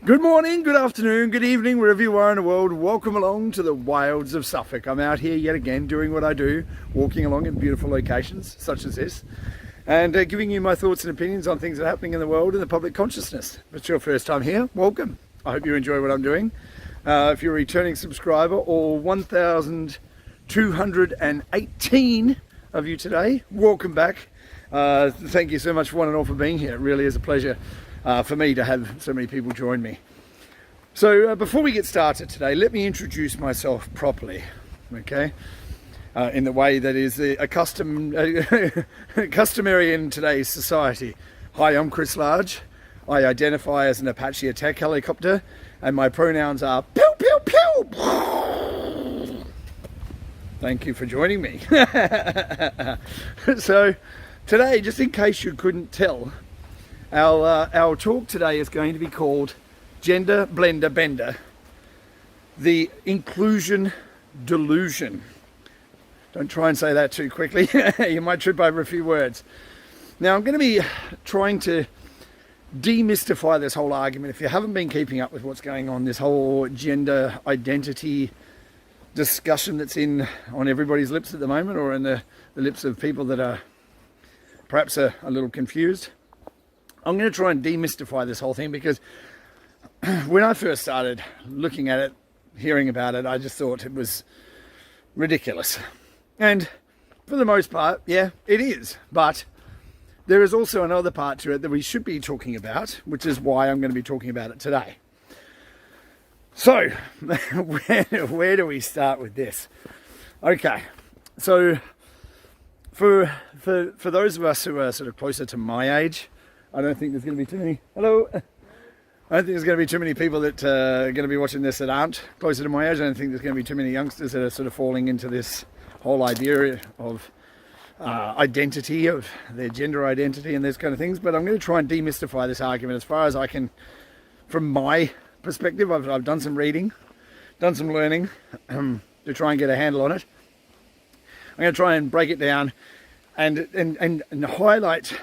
Good morning, good afternoon, good evening, wherever you are in the world. Welcome along to the wilds of Suffolk. I'm out here yet again doing what I do, walking along in beautiful locations such as this, and giving you my thoughts and opinions on things that are happening in the world and the public consciousness. If it's your first time here, welcome. I hope you enjoy what I'm doing. If you're a returning subscriber, or 1,218 of you today, welcome back. Thank you so much one and all for being here. It really is a pleasure for me to have so many people join me. So before we get started today, let me introduce myself properly, okay? In the way that is customary in today's society. Hi, I'm Chris Large. I identify as an Apache attack helicopter, and my pronouns are pew pew pew. Thank you for joining me. So today, just in case you couldn't tell, our talk today is going to be called Gender Blender Bender, the Inclusion Delusion. Don't try and say that too quickly. You might trip over a few words. Now, I'm going to be trying to demystify this whole argument. If you haven't been keeping up with what's going on, this whole gender identity discussion that's on everybody's lips at the moment, or in the lips of people that are perhaps a little confused, I'm going to try and demystify this whole thing, because when I first started looking at it, hearing about it, I just thought it was ridiculous. And for the most part, yeah, it is. But there is also another part to it that we should be talking about, which is why I'm going to be talking about it today. So, where do we start with this? Okay, so for those of us who are sort of closer to my age, I don't think there's going to be too many. Hello. I don't think there's going to be too many people that are going to be watching this that aren't closer to my age. I don't think there's going to be too many youngsters that are sort of falling into this whole idea of identity, of their gender identity and those kind of things. But I'm going to try and demystify this argument as far as I can from my perspective. I've done some reading, done some learning to try and get a handle on it. I'm going to try and break it down and highlight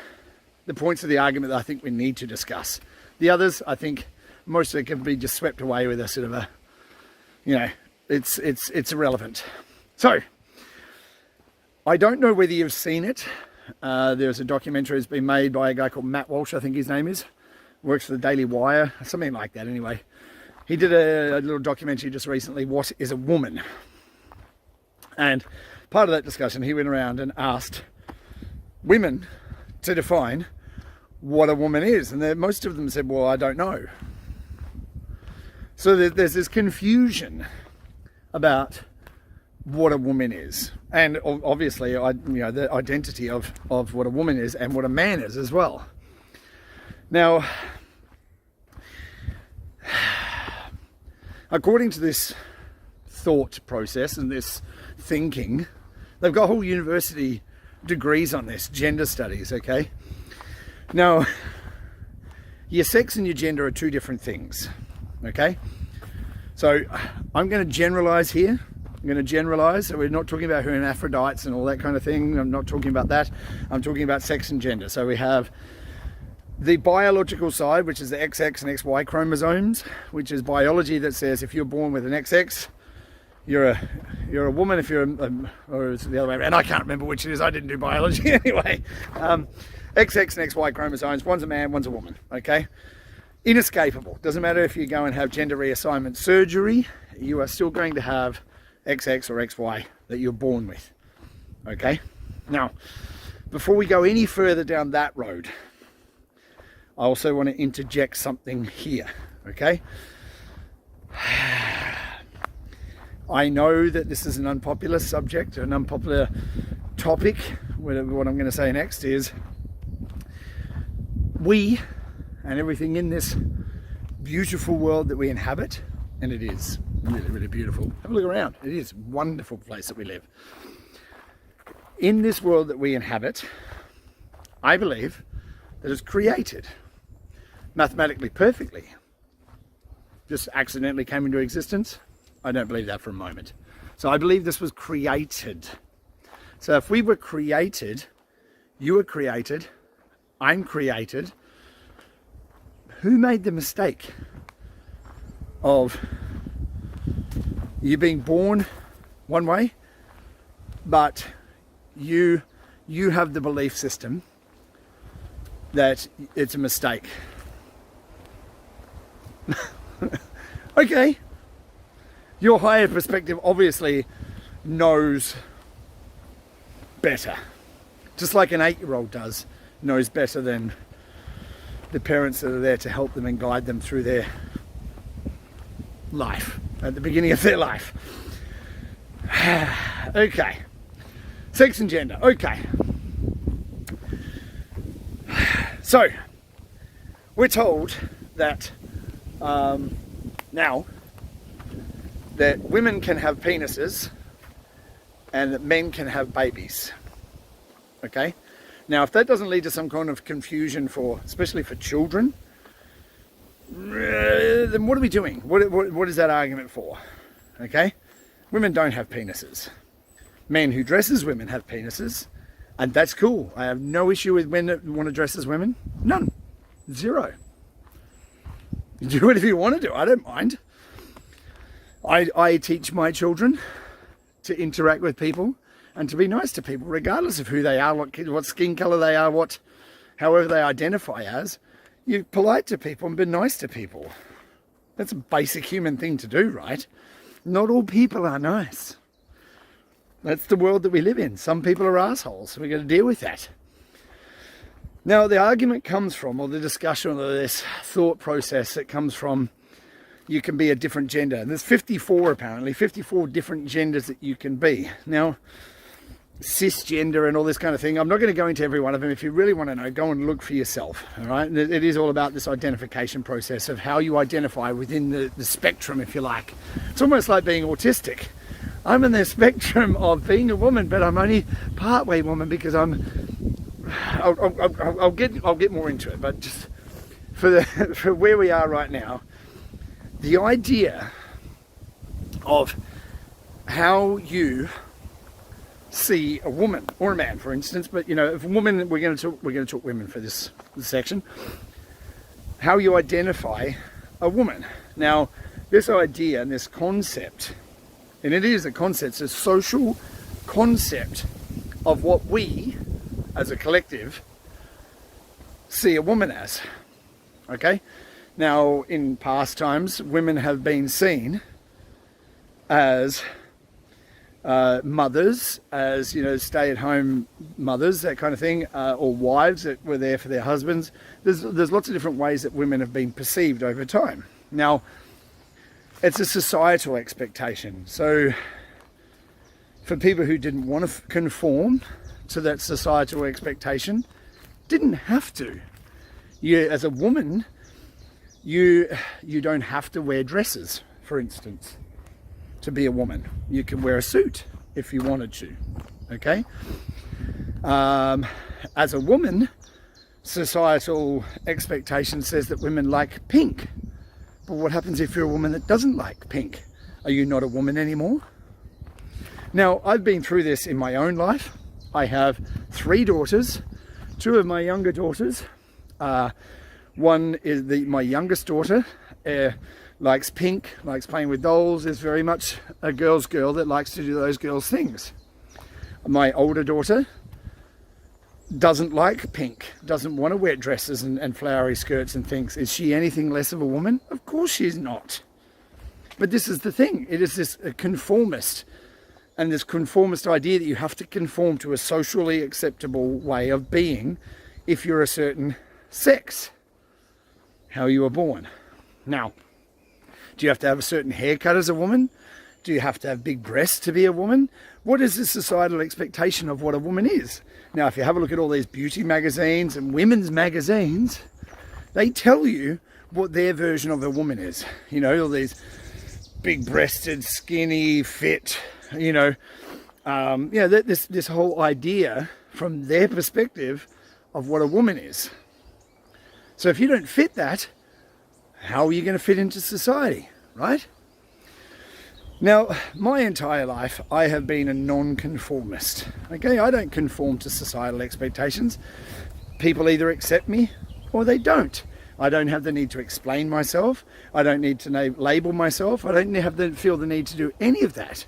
the points of the argument that I think we need to discuss. The others, I think, most of it can be just swept away with a sort of a, it's irrelevant. So, I don't know whether you've seen it. There's a documentary that's been made by a guy called Matt Walsh, I think his name is. Works for the Daily Wire, something like that anyway. He did a little documentary just recently, What is a Woman? And part of that discussion, he went around and asked women to define what a woman is, and most of them said, well, I don't know. So there's this confusion about what a woman is, and obviously the identity of what a woman is and what a man is as well. Now, according to this thought process and this thinking, they've got whole university degrees on this, gender studies, okay? Now, your sex and your gender are two different things, okay? So I'm going to generalize here. I'm going to generalize. So we're not talking about hermaphrodites and all that kind of thing. I'm not talking about that. I'm talking about sex and gender. So we have the biological side, which is the XX and XY chromosomes, which is biology that says if you're born with an XX, you're a woman. If you're or it's the other way around. I can't remember which it is. I didn't do biology anyway. XX and XY chromosomes. One's a man, one's a woman. Okay, inescapable. Doesn't matter if you go and have gender reassignment surgery. You are still going to have XX or XY that you're born with. Okay. Now, before we go any further down that road, I also want to interject something here. Okay. I know that this is an unpopular subject, an unpopular topic. What I'm going to say next is we and everything in this beautiful world that we inhabit, and it is really, really beautiful. Have a look around. It is a wonderful place that we live. In this world that we inhabit, I believe that it's created mathematically perfectly. Just accidentally came into existence. I don't believe that for a moment. So I believe this was created. So if we were created, you were created, I'm created, who made the mistake of you being born one way, but you have the belief system that it's a mistake. Okay, your higher perspective obviously knows better, just like an 8-year-old knows better than the parents that are there to help them and guide them through their life, at the beginning of their life. Okay, sex and gender. Okay, so we're told that now that women can have penises and that men can have babies. Okay, now if that doesn't lead to some kind of confusion especially for children, then what are we doing? What is that argument for? Okay, women don't have penises. Men who dress as women have penises, and that's cool. I have no issue with men that want to dress as women. None. Zero. You do whatever you want to do. I don't mind. I teach my children to interact with people and to be nice to people, regardless of who they are, what skin color they are, however they identify as. You're polite to people and be nice to people. That's a basic human thing to do, right? Not all people are nice. That's the world that we live in. Some people are assholes. We're going to deal with that. Now, the argument comes from, or the discussion, or this thought process that comes from, you can be a different gender. And there's 54 apparently, 54 different genders that you can be. Now, cisgender and all this kind of thing, I'm not going to go into every one of them. If you really want to know, go and look for yourself. All right, it is all about this identification process of how you identify within the spectrum, if you like. It's almost like being autistic. I'm in the spectrum of being a woman, but I'm only partway woman because I'll get more into it. But just for where we are right now, the idea of how you see a woman or a man, for instance, but you know, if a woman, we're going to talk women for this section. How you identify a woman. Now, this idea and this concept, and it is a concept, it's a social concept of what we, as a collective, see a woman as. Okay? Now, in past times, women have been seen as mothers, as, you know, stay-at-home mothers, that kind of thing, or wives that were there for their husbands. There's lots of different ways that women have been perceived over time. Now, it's a societal expectation. So, for people who didn't want to conform to that societal expectation, didn't have to. You, as a woman, you don't have to wear dresses, for instance, to be a woman. You can wear a suit if you wanted to, okay? As a woman, societal expectation says that women like pink. But what happens if you're a woman that doesn't like pink? Are you not a woman anymore? Now, I've been through this in my own life. I have 3 daughters. 2 of my younger daughters. One is my youngest daughter, likes pink, likes playing with dolls, is very much a girl's girl that likes to do those girls' things. My older daughter doesn't like pink, doesn't want to wear dresses and flowery skirts and things. Is she anything less of a woman? Of course she's not. But this is the thing. It is this conformist, and this conformist idea that you have to conform to a socially acceptable way of being if you're a certain sex, how you were born. Now, do you have to have a certain haircut as a woman? Do you have to have big breasts to be a woman? What is the societal expectation of what a woman is? Now, if you have a look at all these beauty magazines and women's magazines, they tell you what their version of a woman is. You know, all these big-breasted, skinny, fit, you know, this whole idea from their perspective of what a woman is. So if you don't fit that, how are you going to fit into society, right? Now, my entire life, I have been a non-conformist. Okay, I don't conform to societal expectations. People either accept me or they don't. I don't have the need to explain myself. I don't need to label myself. I don't feel the need to do any of that.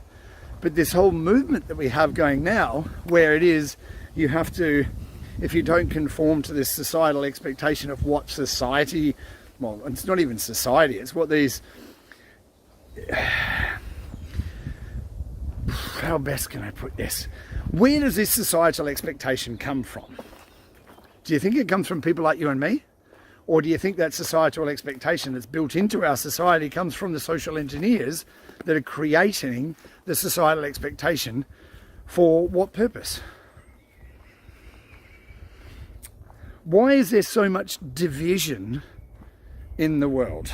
But this whole movement that we have going now, where it is, you have to, if you don't conform to this societal expectation of what society, well, it's not even society, it's what these, how best can I put this? Where does this societal expectation come from? Do you think it comes from people like you and me? Or do you think that societal expectation that's built into our society comes from the social engineers that are creating the societal expectation? For what purpose? Why is there so much division in the world?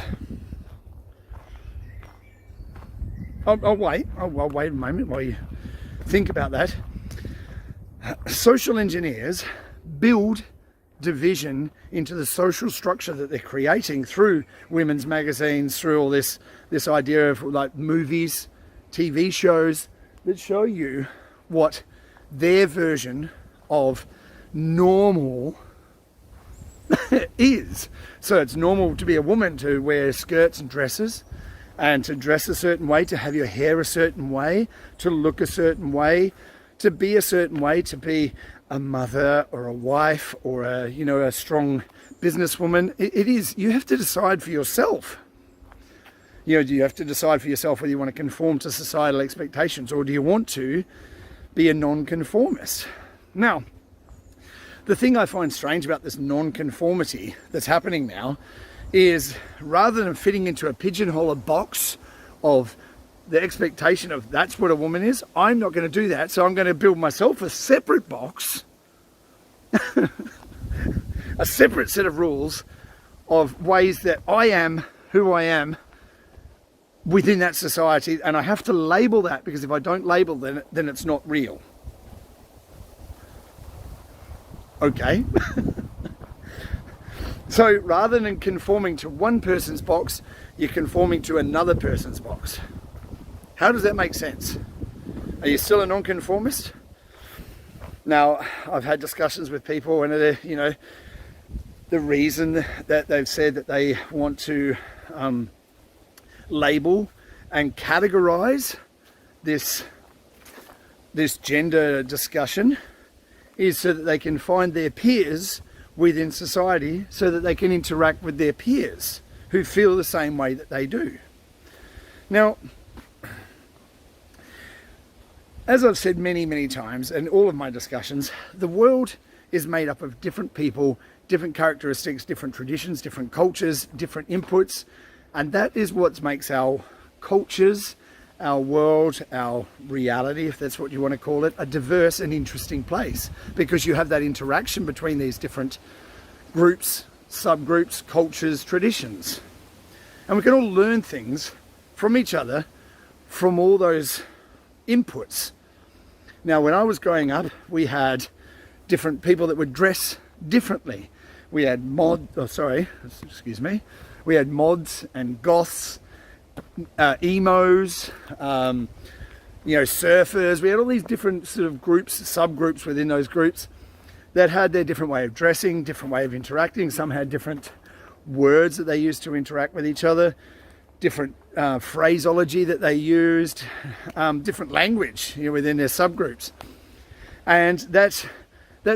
I'll wait a moment while you think about that. Social engineers build division into the social structure that they're creating through women's magazines, through all this idea of like movies, TV shows that show you what their version of normal is. So it's normal to be a woman to wear skirts and dresses, and to dress a certain way, to have your hair a certain way, to look a certain way, to be a certain way, to be a mother or a wife or a strong businesswoman. It is, you have to decide for yourself. Do you have to decide for yourself whether you want to conform to societal expectations, or do you want to be a non-conformist? Now, the thing I find strange about this non-conformity that's happening now is, rather than fitting into a pigeonhole, a box of the expectation of that's what a woman is, I'm not going to do that. So I'm going to build myself a separate box, a separate set of rules of ways that I am who I am within that society. And I have to label that, because if I don't label, then it's not real. Okay. So rather than conforming to one person's box, you're conforming to another person's box. How does that make sense? Are you still a non-conformist? Now, I've had discussions with people, and the reason that they've said that they want to label and categorize this gender discussion is so that they can find their peers within society, so that they can interact with their peers who feel the same way that they do. Now, as I've said many, many times in all of my discussions, the world is made up of different people, different characteristics, different traditions, different cultures, different inputs, and that is what makes our cultures, our world, our reality, if that's what you want to call it, a diverse and interesting place, because you have that interaction between these different groups, subgroups, cultures, traditions. And we can all learn things from each other from all those inputs. Now, when I was growing up, we had different people that would dress differently. We had we had mods and goths, emos, surfers. We had all these different sort of groups, subgroups within those groups that had their different way of dressing, different way of interacting. Some had different words that they used to interact with each other, different phraseology that they used, different language within their subgroups. And that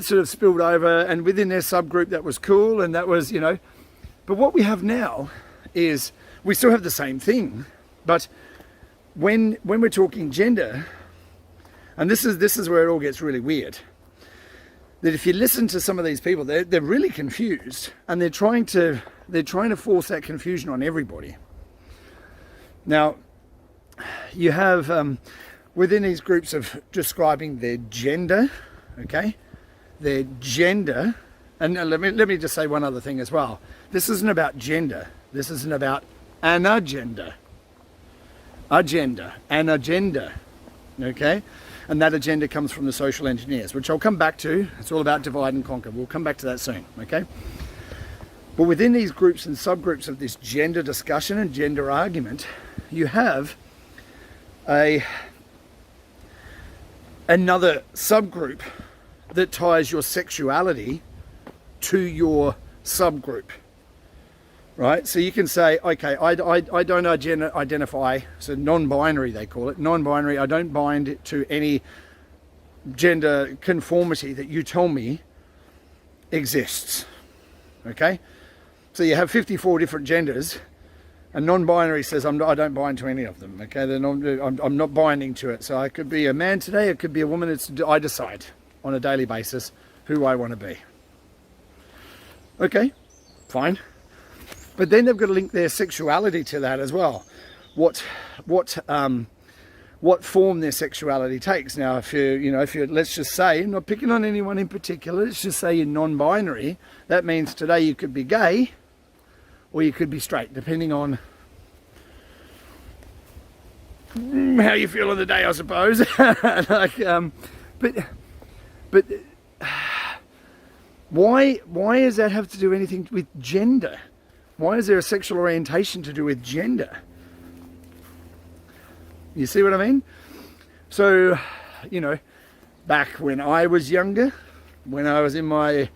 sort of spilled over, and within their subgroup that was cool, and that was, But what we have now is, we still have the same thing, but when we're talking gender, and this is where it all gets really weird, that if you listen to some of these people, they're really confused, and they're trying to force that confusion on everybody. Now, you have within these groups of describing their gender, okay, their gender, and let me just say one other thing as well. This isn't about gender. This isn't about an agenda. An agenda, okay? And that agenda comes from the social engineers, which I'll come back to. It's all about divide and conquer. We'll come back to that soon, okay? But within these groups and subgroups of this gender discussion and gender argument, you have another subgroup that ties your sexuality to your subgroup. right? So you can say, okay, I don't identify, so non-binary they call it, non-binary, I don't bind to any gender conformity that you tell me exists, okay? So you have 54 different genders, and non-binary says I don't bind to any of them, okay? I'm not binding to it. So I could be a man today, it could be a woman. I decide on a daily basis who I want to be. Okay, fine. But then they've got to link their sexuality to that as well. What form their sexuality takes. Now, if you let's just say, I'm not picking on anyone in particular, let's just say you're non-binary, that means today you could be gay or you could be straight, depending on how you feel on the day, I suppose. But why does that have to do anything with gender? Why is there a sexual orientation to do with gender? You see what I mean? So, back when I was younger, when I was in my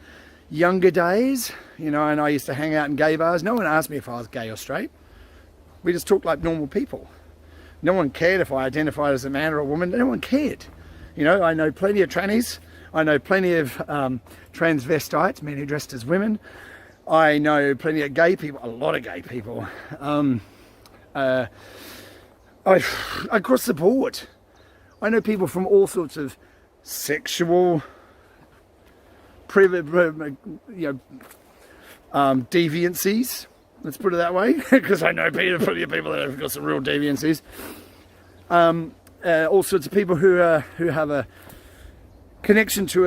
younger days, and I used to hang out in gay bars, no one asked me if I was gay or straight. We just talked like normal people. No one cared if I identified as a man or a woman. No one cared. I know plenty of trannies. I know plenty of transvestites, men who dressed as women. I know plenty of gay people, a lot of gay people. Across the board. I know people from all sorts of sexual deviancies, let's put it that way, because I know plenty of people that have got some real deviancies. All sorts of people who have a connection to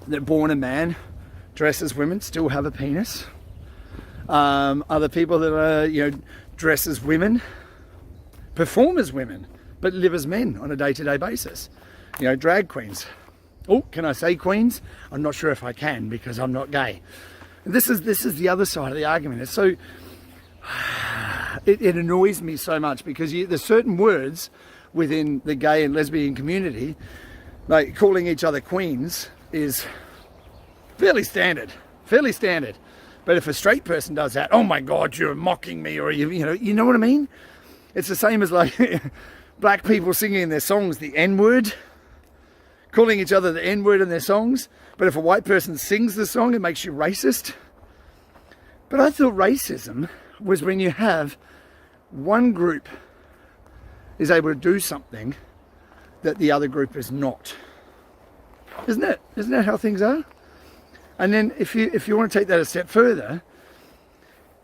they're born a man, dress as women, still have a penis. Other people that are dress as women, perform as women, but live as men on a day-to-day basis. Drag queens. Oh, can I say queens? I'm not sure if I can because I'm not gay. This is the other side of the argument. It's so it annoys me so much because there's certain words within the gay and lesbian community, like calling each other queens, is fairly standard. But if a straight person does that, oh my God, you're mocking me, or you know what I mean? It's the same as like black people singing in their songs the N-word, calling each other the N-word in their songs. But if a white person sings the song, it makes you racist. But I thought racism was when you have one group is able to do something that the other group is not. Isn't it? Isn't that how things are? And then if you want to take that a step further,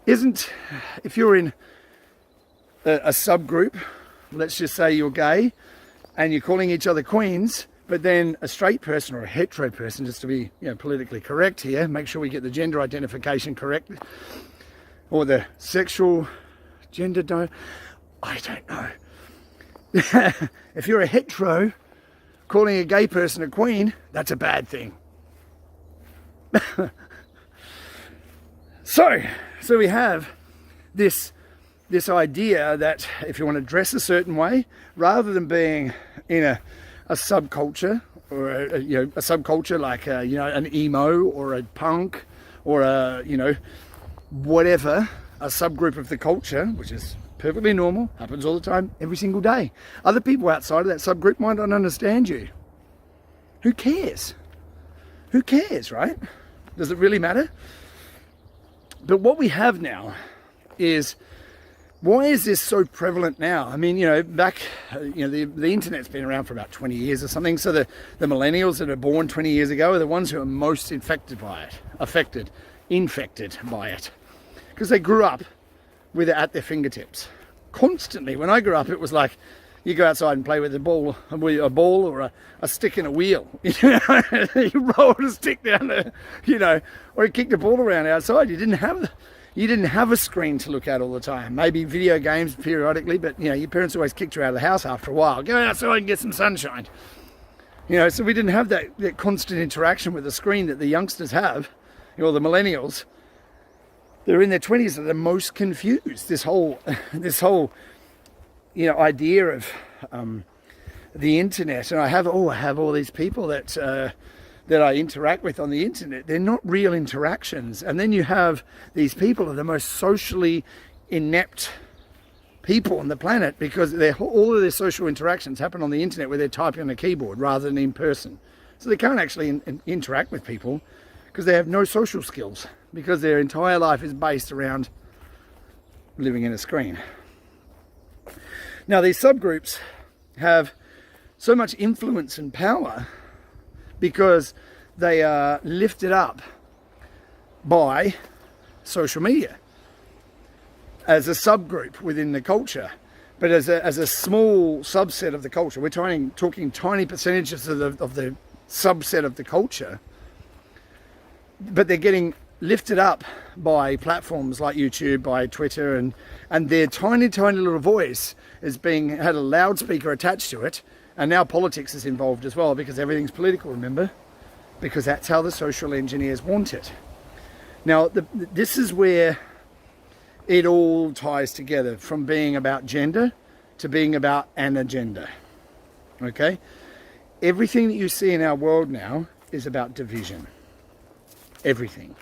if you're in a subgroup, let's just say you're gay, and you're calling each other queens, but then a straight person or a hetero person, just to be politically correct here, make sure we get the gender identification correct, or the sexual gender, I don't know. If you're a hetero calling a gay person a queen, that's a bad thing. So we have this idea that if you want to dress a certain way, rather than being in a subculture, or a subculture like an emo or a punk or whatever, a subgroup of the culture, which is perfectly normal, happens all the time, every single day. Other people outside of that subgroup might not understand you. Who cares? Who cares, right? Does it really matter? But what we have now is, why is this so prevalent now? I mean, back, the internet's been around for about 20 years or something. So the millennials that are born 20 years ago are the ones who are most infected by it. Because they grew up with it at their fingertips. Constantly. When I grew up, it was like, you go outside and play with a ball or a stick and a wheel. You rolled a stick down there, or you kicked a ball around outside. You didn't have a screen to look at all the time. Maybe video games periodically, but your parents always kicked you out of the house after a while. Go outside and get some sunshine. So we didn't have that constant interaction with the screen that the youngsters have, or the millennials. They're in their 20s, are the most confused. This whole idea of the internet, and I have all these people that that I interact with on the internet, they're not real interactions. And then you have these people are the most socially inept people on the planet, because all of their social interactions happen on the internet where they're typing on a keyboard rather than in person. So they can't actually interact with people because they have no social skills, because their entire life is based around living in a screen. Now, these subgroups have so much influence and power because they are lifted up by social media as a subgroup within the culture, but as a small subset of the culture. We're talking tiny percentages of the subset of the culture, but they're getting lifted up by platforms like YouTube, by Twitter, and their tiny little voice is had a loudspeaker attached to it. And now politics is involved as well, because everything's political, remember? Because that's how the social engineers want it. Now, this is where it all ties together, from being about gender to being about an agenda. Okay? Everything that you see in our world now is about division. Everything.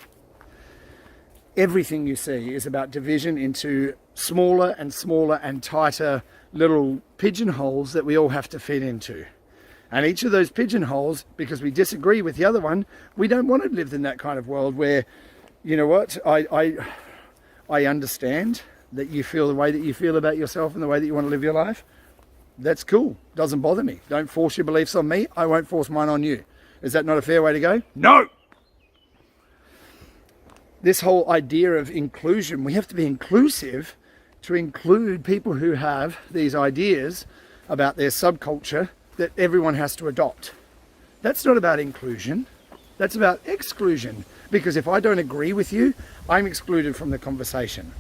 Everything you see is about division into smaller and smaller and tighter little pigeonholes that we all have to fit into. And each of those pigeonholes, because we disagree with the other one, we don't want to live in that kind of world where, you know what, I understand that you feel the way that you feel about yourself and the way that you want to live your life. That's cool. Doesn't bother me. Don't force your beliefs on me. I won't force mine on you. Is that not a fair way to go? No! This whole idea of inclusion, we have to be inclusive to include people who have these ideas about their subculture that everyone has to adopt. That's not about inclusion. That's about exclusion. Because if I don't agree with you, I'm excluded from the conversation.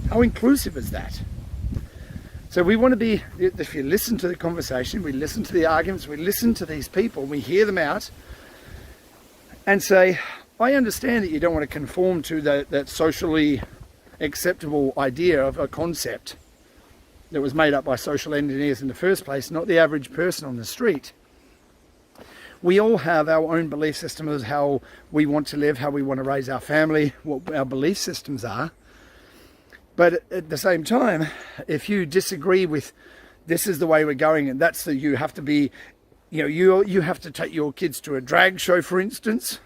How inclusive is that? So we want to be, if you listen to the conversation, we listen to the arguments, we listen to these people, we hear them out and say, I understand that you don't want to conform to that socially acceptable idea of a concept that was made up by social engineers in the first place, not the average person on the street. We all have our own belief system of how we want to live, how we want to raise our family, what our belief systems are. But at the same time, if you disagree with this is the way we're going, and that's you have to be, you have to take your kids to a drag show, for instance,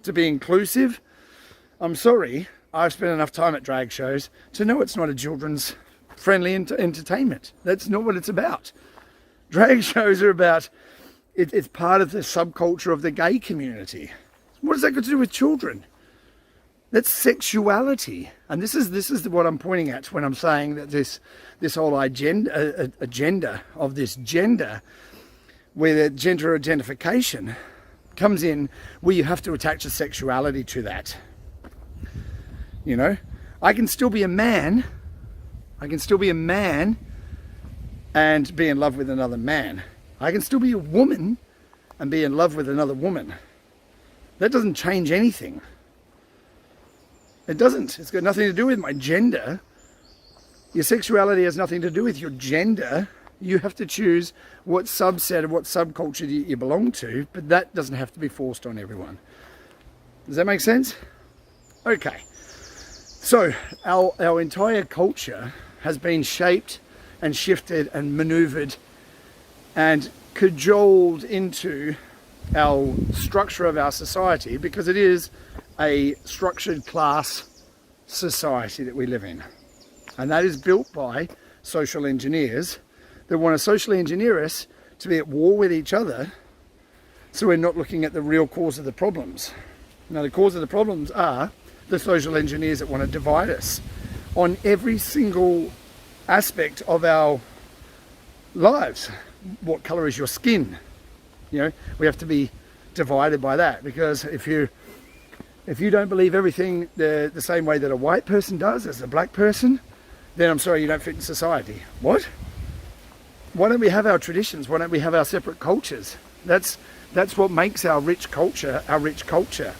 to be inclusive. I'm sorry, I've spent enough time at drag shows to know it's not a children's friendly entertainment. That's not what it's about. Drag shows are about, it's part of the subculture of the gay community. What has that got to do with children? That's sexuality. And this is what I'm pointing at when I'm saying that this whole agenda of this gender, where the gender identification comes in, where you have to attach a sexuality to that. I can still be a man. I can still be a man and be in love with another man. I can still be a woman and be in love with another woman. That doesn't change anything. It doesn't. It's got nothing to do with my gender. Your sexuality has nothing to do with your gender. You have to choose what subset of what subculture you belong to, but that doesn't have to be forced on everyone. Does that make sense? Okay. So our entire culture has been shaped and shifted and maneuvered and cajoled into our structure of our society, because it is a structured class society that we live in. And that is built by social engineers that want to socially engineer us to be at war with each other, so we're not looking at the real cause of the problems. Now, the cause of the problems are the social engineers that want to divide us on every single aspect of our lives. What color is your skin? We have to be divided by that, because if you don't believe everything the same way that a white person does as a black person, then I'm sorry, you don't fit in society. What? Why don't we have our traditions? Why don't we have our separate cultures? That's what makes our rich culture our rich culture.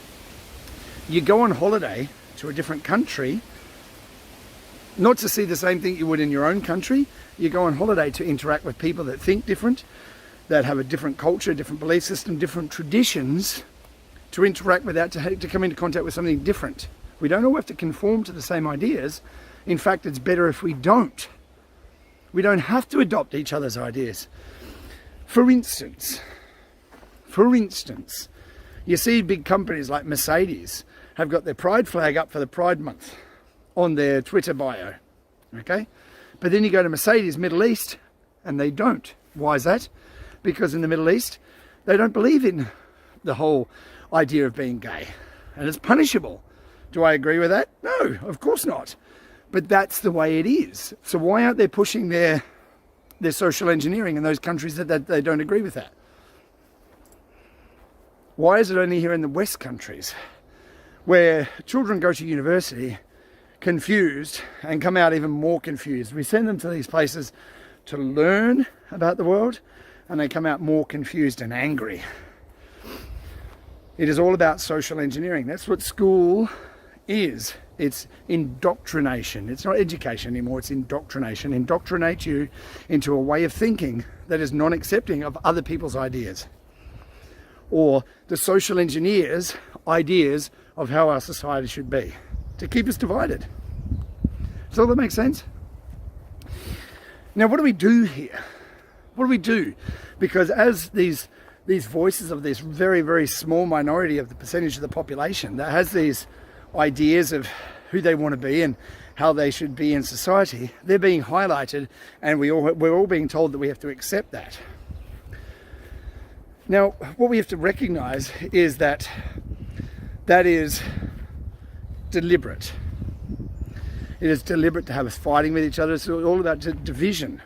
You go on holiday to a different country, not to see the same thing you would in your own country. You go on holiday to interact with people that think different, that have a different culture, different belief system, different traditions, to interact with that, to come into contact with something different. We don't all have to conform to the same ideas. In fact, it's better if we don't. We don't have to adopt each other's ideas. For instance, you see big companies like Mercedes have got their pride flag up for the Pride Month on their Twitter bio, okay? But then you go to Mercedes Middle East and they don't. Why is that? Because in the Middle East, they don't believe in the whole idea of being gay, and it's punishable. Do I agree with that? No, of course not. But that's the way it is. So why aren't they pushing their social engineering in those countries that they don't agree with that? Why is it only here in the West countries where children go to university confused and come out even more confused? We send them to these places to learn about the world, and they come out more confused and angry. It is all about social engineering. That's what school is. It's indoctrination. It's not education anymore, it's indoctrination. Indoctrinate you into a way of thinking that is non-accepting of other people's ideas, or the social engineers' ideas of how our society should be, to keep us divided. Does all that make sense? Now, what do we do here? What do we do? Because as these voices of this very, very small minority of the percentage of the population that has these ideas of who they want to be and how they should be in society, they're being highlighted, and we're all being told that we have to accept that. Now, what we have to recognize is that is deliberate. It is deliberate to have us fighting with each other. It's all about division,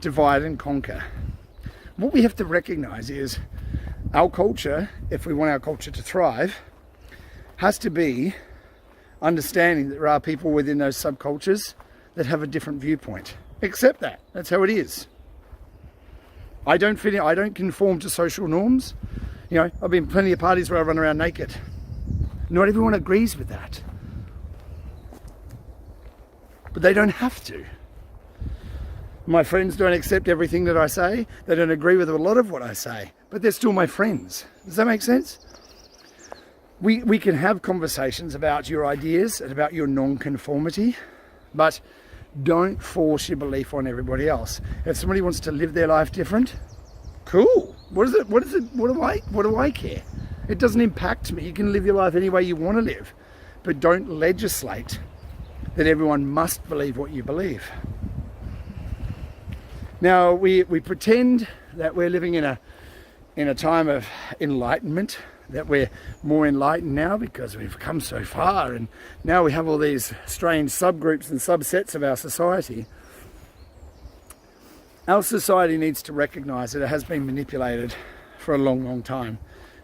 divide and conquer. What we have to recognize is our culture, if we want our culture to thrive, has to be understanding that there are people within those subcultures that have a different viewpoint. Accept that. That's how it is. I don't fit in, I don't conform to social norms. You know, I've been plenty of parties where I run around naked. Not everyone agrees with that. But they don't have to. My friends don't accept everything that I say. They don't agree with a lot of what I say, but they're still my friends. Does that make sense? We can have conversations about your ideas and about your non-conformity, but don't force your belief on everybody else. If somebody wants to live their life different, cool. What do I care? It doesn't impact me. You can live your life any way you want to live, but don't legislate that everyone must believe what you believe. Now, we pretend that we're living in a time of enlightenment, that we're more enlightened now because we've come so far, and now we have all these strange subgroups and subsets of our society. Our society needs to recognize that it has been manipulated for a long, long time,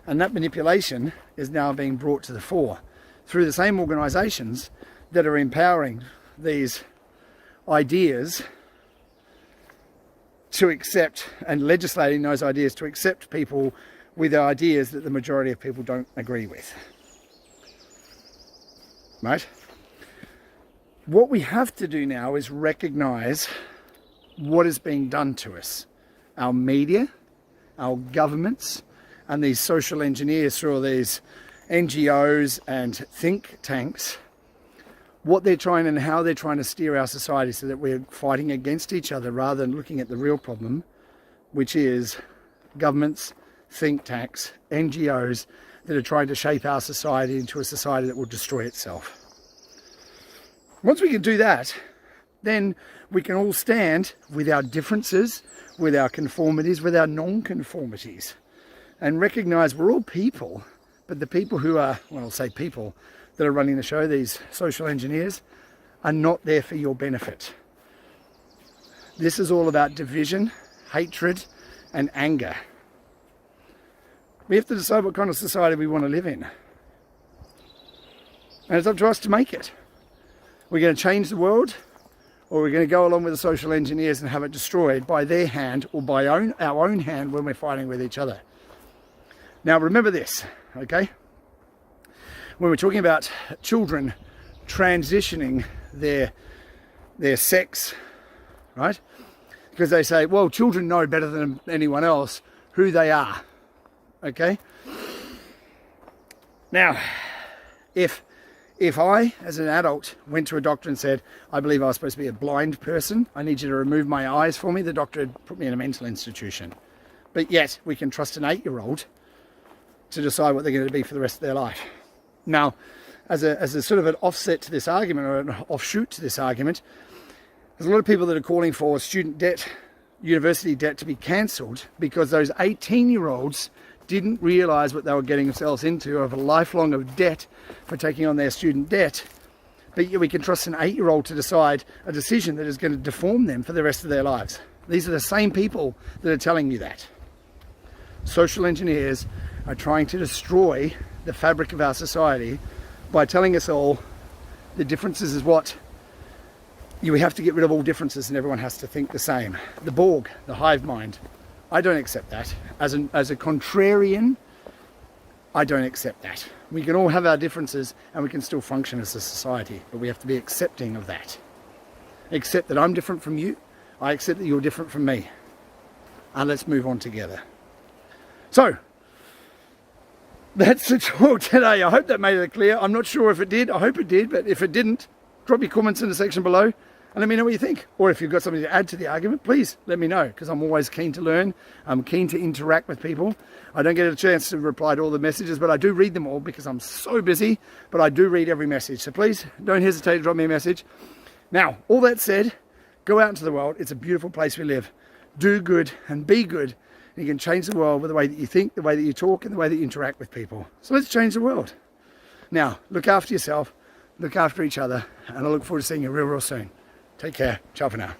and that manipulation is now being brought to the fore through the same organizations that are empowering these ideas to accept, and legislating those ideas to accept people with ideas that the majority of people don't agree with. Right? What we have to do now is recognize what is being done to us. Our media, our governments, and these social engineers through all these NGOs and think tanks, what they're trying and how they're trying to steer our society so that we're fighting against each other rather than looking at the real problem, which is governments, think tanks, NGOs that are trying to shape our society into a society that will destroy itself. Once we can do that, then we can all stand with our differences, with our conformities, with our non-conformities, and recognize we're all people, but the people who are, well, I'll say people that are running the show, these social engineers, are not there for your benefit. This is all about division, hatred, and anger. We have to decide what kind of society we want to live in. And it's up to us to make it. We're going to change the world, or we're going to go along with the social engineers and have it destroyed by their hand or by our own hand when we're fighting with each other. Now remember this, okay? When we're talking about children transitioning their sex, right? Because they say, well, children know better than anyone else who they are. Okay? Now, if I, as an adult, went to a doctor and said, I believe I was supposed to be a blind person, I need you to remove my eyes for me, the doctor would put me in a mental institution. But yet, we can trust an 8-year-old to decide what they're going to be for the rest of their life. Now, as a sort of an offset to this argument, or an offshoot to this argument, there's a lot of people that are calling for student debt, university debt to be cancelled because those 18-year-olds didn't realise what they were getting themselves into of a lifelong of debt for taking on their student debt. But we can trust an 8-year-old to decide a decision that is going to deform them for the rest of their lives. These are the same people that are telling you that. Social engineers are trying to destroy the fabric of our society by telling us all the differences is what we have to get rid of all differences and everyone has to think the same. The Borg, the hive mind. I don't accept that. As a contrarian, I don't accept that. We can all have our differences and we can still function as a society, but we have to be accepting of that. Accept that I'm different from you. I accept that you're different from me. And let's move on together. So, that's the talk today. I hope that made it clear. I'm not sure if it did. I hope it did, but if it didn't, drop your comments in the section below and let me know what you think. Or if you've got something to add to the argument, please let me know, because I'm always keen to learn. I'm keen to interact with people. I don't get a chance to reply to all the messages, but I do read them all because I'm so busy, but I do read every message. So please don't hesitate to drop me a message. Now, all that said, go out into the world. It's a beautiful place we live. Do good and be good. And you can change the world with the way that you think, the way that you talk, and the way that you interact with people. So let's change the world. Now, look after yourself, look after each other, and I look forward to seeing you real soon. Take care. Ciao for now.